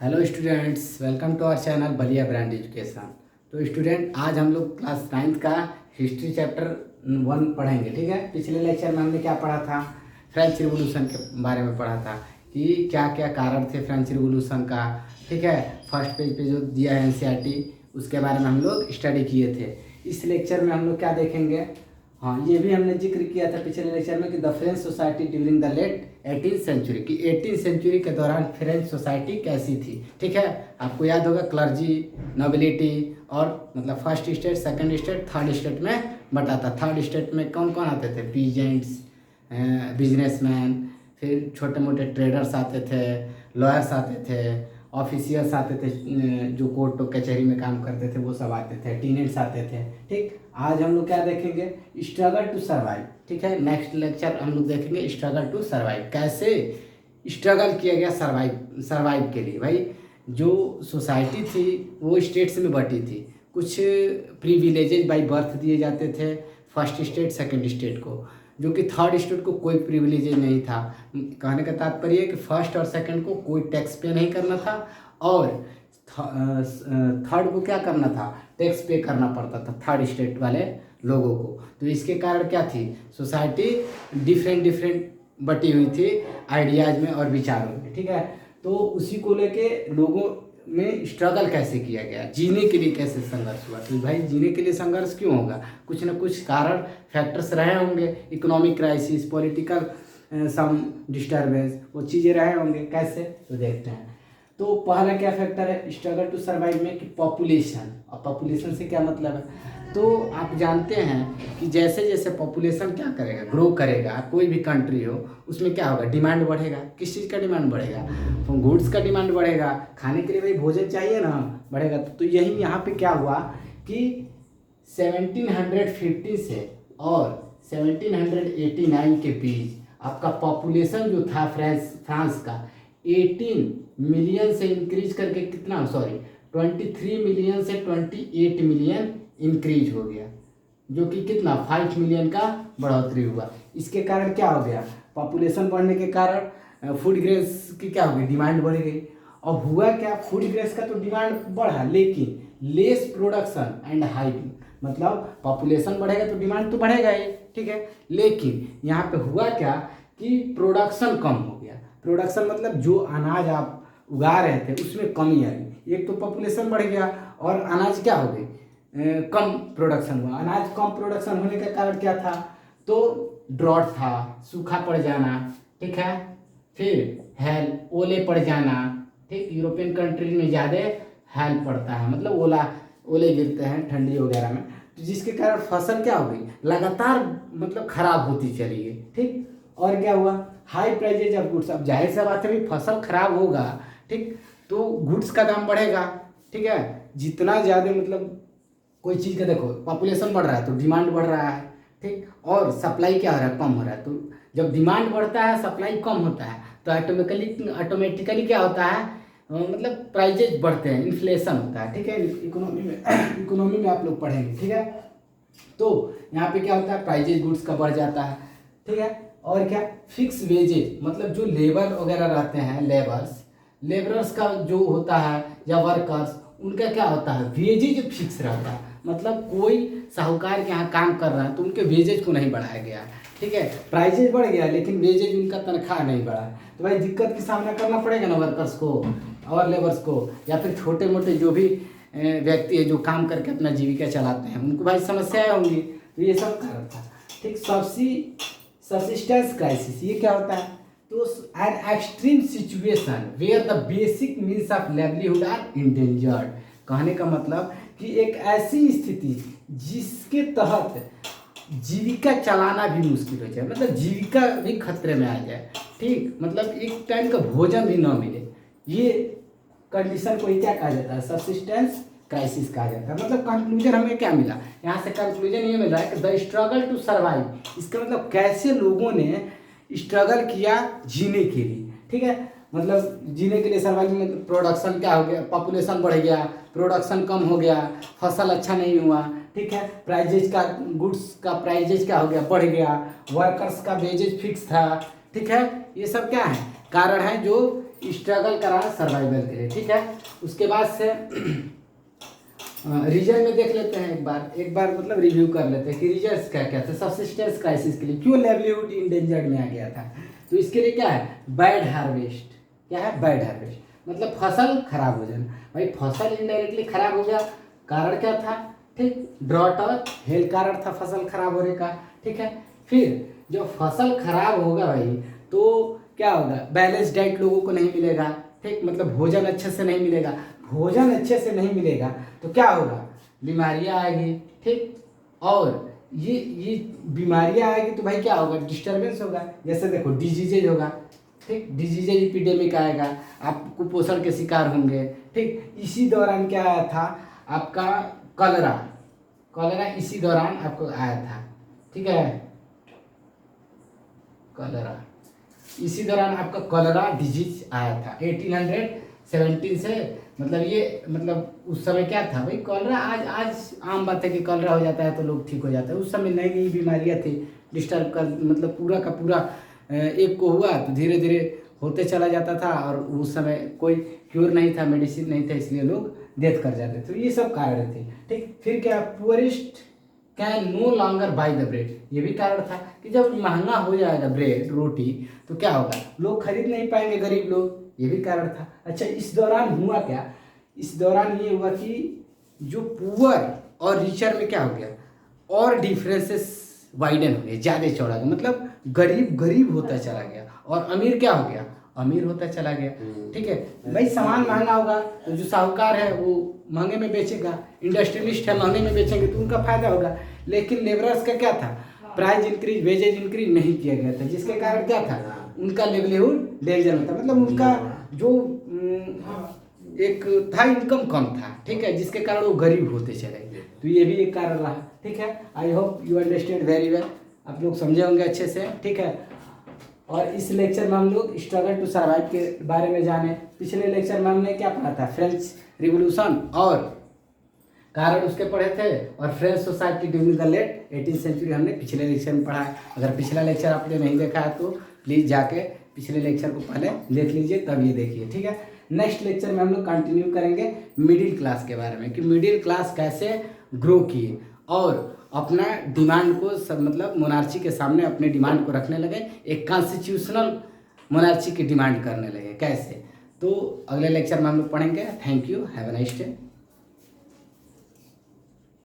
Hello students, welcome to our channel Ballia brand education. तो student, आज हम लोग क्लास 9th का हिस्ट्री चैप्टर 1 पढ़ेंगे। ठीक है। पिछले लेक्चर में हमने क्या पढ़ा था? फ्रेंच रिवॉल्यूशन के बारे में पढ़ा था कि क्या क्या कारण थे फ्रेंच रिवॉल्यूशन का। ठीक है। फर्स्ट पेज पे जो दिया है एनसीईआरटी, उसके बारे में हम लोग स्टडी किए थे। इस लेक्चर में हम लोग क्या देखेंगे? हाँ, ये भी हमने जिक्र किया था पिछले लेक्चर में कि the French society during the late 18th century, कि 18th सेंचुरी के दौरान फ्रेंच सोसाइटी कैसी थी। ठीक है। आपको याद होगा क्लर्जी, नोबिलिटी और मतलब first state, second state, third state में बटा था। थर्ड स्टेट में कौन कौन आते थे? पीजेंट्स, बिजनेसमैन, फिर छोटे मोटे ट्रेडर्स आते थे, लॉयर्स आते थे, ऑफिसियल्स आते थे, जो कोर्ट कचहरी में काम करते थे वो सब आते थे, टीनेंट्स आते थे। ठीक। आज हम लोग क्या देखेंगे? Struggle to survive. ठीक है। नेक्स्ट लेक्चर हम लोग देखेंगे स्ट्रगल टू सर्वाइव, कैसे स्ट्रगल किया गया सर्वाइव के लिए। भाई, जो सोसाइटी थी वो स्टेट्स में बटी थी। कुछ प्रिविलेजेज बाई बर्थ दिए जाते थे फर्स्ट स्टेट सेकंड स्टेट को, जो कि थर्ड स्टेट को कोई प्रिविलेजेज नहीं था। कहने का तात्पर्य है कि फर्स्ट और सेकंड को कोई टैक्स पे नहीं करना था, और थर्ड को क्या करना था? टैक्स पे करना पड़ता था थर्ड स्टेट वाले लोगों को। तो इसके कारण क्या थी? सोसाइटी डिफरेंट डिफरेंट बटी हुई थी आइडियाज़ में और विचारों में। ठीक है। तो उसी को लेके लोगों में स्ट्रगल कैसे किया गया, जीने के लिए कैसे संघर्ष हुआ। तो भाई, जीने के लिए संघर्ष क्यों होगा? कुछ ना कुछ कारण फैक्टर्स रहे होंगे। इकोनॉमिक क्राइसिस, पॉलिटिकल सम डिस्टर्बेंस, वो चीज़ें रहे होंगे। कैसे? तो देखते हैं। तो पहला क्या फैक्टर है स्ट्रगल टू सर्वाइव में? कि पॉपुलेशन। और पॉपुलेशन से क्या मतलब है? तो आप जानते हैं कि जैसे जैसे पॉपुलेशन क्या करेगा, ग्रो करेगा, कोई भी कंट्री हो, उसमें क्या होगा? डिमांड बढ़ेगा। किस चीज़ का डिमांड बढ़ेगा? तो गुड्स का डिमांड बढ़ेगा। खाने के लिए भाई भोजन चाहिए ना, बढ़ेगा। तो यही यहाँ पे क्या हुआ कि 1750 से और 1789 के बीच आपका पॉपुलेशन जो था फ्रांस का 18 मिलियन से इंक्रीज करके कितना, 23 मिलियन से 28 मिलियन इंक्रीज हो गया, जो कि कितना 5 मिलियन का बढ़ोतरी हुआ। इसके कारण क्या हो गया? पॉपुलेशन बढ़ने के कारण फूड ग्रेन्स की क्या हो गई? डिमांड बढ़ गई। और हुआ क्या? फूड ग्रेन्स का तो डिमांड बढ़ा, लेकिन लेस प्रोडक्शन एंड हाइपिंग। मतलब पॉपुलेशन बढ़ेगा तो डिमांड तो बढ़ेगा ही। ठीक है। लेकिन यहाँ पे हुआ क्या कि प्रोडक्शन कम हो गया। प्रोडक्शन मतलब जो अनाज आप उगा रहे थे उसमें कमी आई। एक तो पॉपुलेशन बढ़ गया और अनाज क्या हो गई? कम प्रोडक्शन हुआ। अनाज कम प्रोडक्शन होने का कारण क्या था? तो ड्रॉट था, सूखा पड़ जाना। ठीक है। फिर ओले पड़ जाना। ठीक। यूरोपियन कंट्री में ज़्यादा हेल पड़ता है, मतलब ओले गिरते हैं ठंडी वगैरह में, तो जिसके कारण फसल क्या हो गई? लगातार मतलब खराब होती चली गई। ठीक। और क्या हुआ? High prizes of goods. अब जाहिर सा बात है भाई, फसल खराब होगा, ठीक, तो गुड्स का दाम बढ़ेगा। ठीक है। जितना ज़्यादा मतलब कोई चीज़ का देखो, पॉपुलेशन बढ़ रहा है तो डिमांड बढ़ रहा है। ठीक। और सप्लाई क्या हो रहा है? कम हो रहा है। तो जब डिमांड बढ़ता है, सप्लाई कम होता है, तो ऑटोमेटिकली क्या होता है? मतलब प्राइजेज बढ़ते हैं, इन्फ्लेशन होता है। ठीक है। इकोनॉमी में आप लोग पढ़ेंगे। ठीक है। तो यहाँ पे क्या होता है? प्राइजेज गुड्स का बढ़ जाता है। ठीक है। और क्या? फिक्स वेजेज, मतलब जो लेबर वगैरह रहते हैं, लेबरर्स का जो होता है या वर्कर्स, उनका क्या होता है? वेजेज फिक्स रहता है। मतलब कोई साहूकार के यहाँ काम कर रहा है तो उनके वेजेज को नहीं बढ़ाया गया। ठीक है। प्राइजेज बढ़ गया लेकिन वेजेज, उनका तनख्वाह नहीं बढ़ा। तो भाई दिक्कत की सामना करना पड़ेगा ना वर्कर्स को और लेबर्स को, या फिर छोटे मोटे जो भी व्यक्ति है जो काम करके अपना जीविका चलाते हैं, उनको भाई समस्याएं होंगी। तो ये सब कारण था। ठीक। सब्सिस्टेंस क्राइसिस, ये क्या होता है? तो an extreme situation where the basic means of livelihood are endangered. कहने का मतलब कि एक ऐसी स्थिति जिसके तहत जीविका चलाना भी मुश्किल हो जाए, मतलब जीविका भी खतरे में आ जाए। ठीक। मतलब एक टाइम का भोजन भी ना मिले, ये कंडीशन को ही क्या कहा जाता है? सब्सिस्टेंस क्राइसिस कहा जाता है। मतलब कंक्लूजन हमें क्या मिला यहाँ से? कंक्लूजन ये मिला है कि द स्ट्रगल टू सर्वाइव, इसका मतलब कैसे लोगों ने स्ट्रगल किया जीने के लिए। ठीक है। मतलब जीने के लिए सर्वाइव में प्रोडक्शन क्या हो गया? पॉपुलेशन बढ़ गया, प्रोडक्शन कम हो गया, फसल अच्छा नहीं हुआ। ठीक है। प्राइजेज का, गुड्स का प्राइजेज क्या हो गया? बढ़ गया। वर्कर्स का वेजेज फिक्स था। ठीक है। ये सब क्या है? कारण है जो स्ट्रगल करा सर्वाइवल के लिए, ठीक है। उसके बाद से रीजन में देख लेते हैं एक बार मतलब रिव्यू कर लेते हैं कि रीजन्स क्या क्या थे सब्सिस्टेंस क्राइसिस के लिए, क्यों लाइवलीहुड इंडेंजर्ड में आ गया था। तो इसके लिए क्या है, बैड हार्वेस्ट। क्या है, बैड हार्वेस्ट मतलब फसल खराब हो जाना। भाई फसल इनडायरेक्टली खराब हो गया, कारण क्या था, ठीक, ड्रॉट और हेल कारण था फसल खराब होने का, ठीक है। फिर जब फसल खराब होगा भाई तो क्या होगा, बैलेंस डाइट लोगों को नहीं मिलेगा, ठीक, मतलब भोजन अच्छे से नहीं मिलेगा। भोजन अच्छे से नहीं मिलेगा तो क्या होगा, बीमारियां आएगी, ठीक। और ये बीमारियां आएगी तो भाई क्या होगा, डिस्टर्बेंस होगा। जैसे देखो डिजीजेज होगा, ठीक, डिजीजेज एपिडेमिक आएगा, आप कुपोषण के शिकार होंगे, ठीक। इसी दौरान क्या आया था आपका कॉलरा इसी दौरान आपको आया था, ठीक है, कॉलरा इसी दौरान आपका कॉलरा डिजीज आया था 1817 से। मतलब ये मतलब उस समय क्या था भाई, कॉलरा आज आम बात है कि कॉलरा हो जाता है तो लोग ठीक हो जाते हैं। उस समय नई नई बीमारियां थी, डिस्टर्ब कर मतलब पूरा का पूरा एक को हुआ तो धीरे धीरे होते चला जाता था, और उस समय कोई क्योर नहीं था, मेडिसिन नहीं था, इसलिए लोग डेथ कर जाते थे। तो ये सब कारण थे, ठीक। फिर क्या, poorest can no longer buy the bread, ये भी कारण था कि जब महंगा हो जाएगा ब्रेड रोटी तो क्या होगा, लोग खरीद नहीं पाएंगे, गरीब लोग, ये भी कारण था। अच्छा, इस दौरान हुआ क्या, इस दौरान ये हुआ कि जो पुअर और रिचर में क्या हो गया, और डिफरेंसेस वाइडन हो गए, ज़्यादा चौड़ा गया, मतलब गरीब गरीब होता चला गया और अमीर क्या हो गया, अमीर होता चला गया, ठीक है। भाई सामान महंगा होगा तो जो साहूकार है वो महंगे में बेचेगा, इंडस्ट्रियलिस्ट है महंगे में बेचेंगे तो उनका फायदा होगा। लेकिन लेबरर्स का क्या था, प्राइस इंक्रीज वेजेज इंक्रीज नहीं किया गया था, जिसके कारण क्या था, उनका लिवलीहुड डेंजर था, मतलब उनका जो एक था इनकम कम था, ठीक है, जिसके कारण वो गरीब होते चले गए। तो ये भी एक कारण रहा, ठीक है। I hope you understand very well, आप लोग समझे होंगे अच्छे से, ठीक है। और इस लेक्चर में हम लोग स्ट्रगल टू सर्वाइव के बारे में जाने। पिछले लेक्चर में हमने क्या पढ़ा था, फ्रेंच रिवोल्यूशन और कारण उसके पढ़े थे, और French society during the late 18th century हमने पिछले लेक्चर में पढ़ा है। अगर पिछला लेक्चर आपने नहीं देखा है तो प्लीज़ जाके पिछले लेक्चर को पहले देख लीजिए, तब ये देखिए, ठीक है। नेक्स्ट लेक्चर में हम लोग कंटिन्यू करेंगे मिडिल क्लास के बारे में, कि मिडिल क्लास कैसे ग्रो किए और अपना डिमांड को सब मतलब मोनार्ची के सामने अपने डिमांड को रखने लगे, एक कॉन्स्टिट्यूशनल मोनार्ची की डिमांड करने लगे कैसे। तो अगले लेक्चर में हम लोग पढ़ेंगे। Thank you, have a nice day.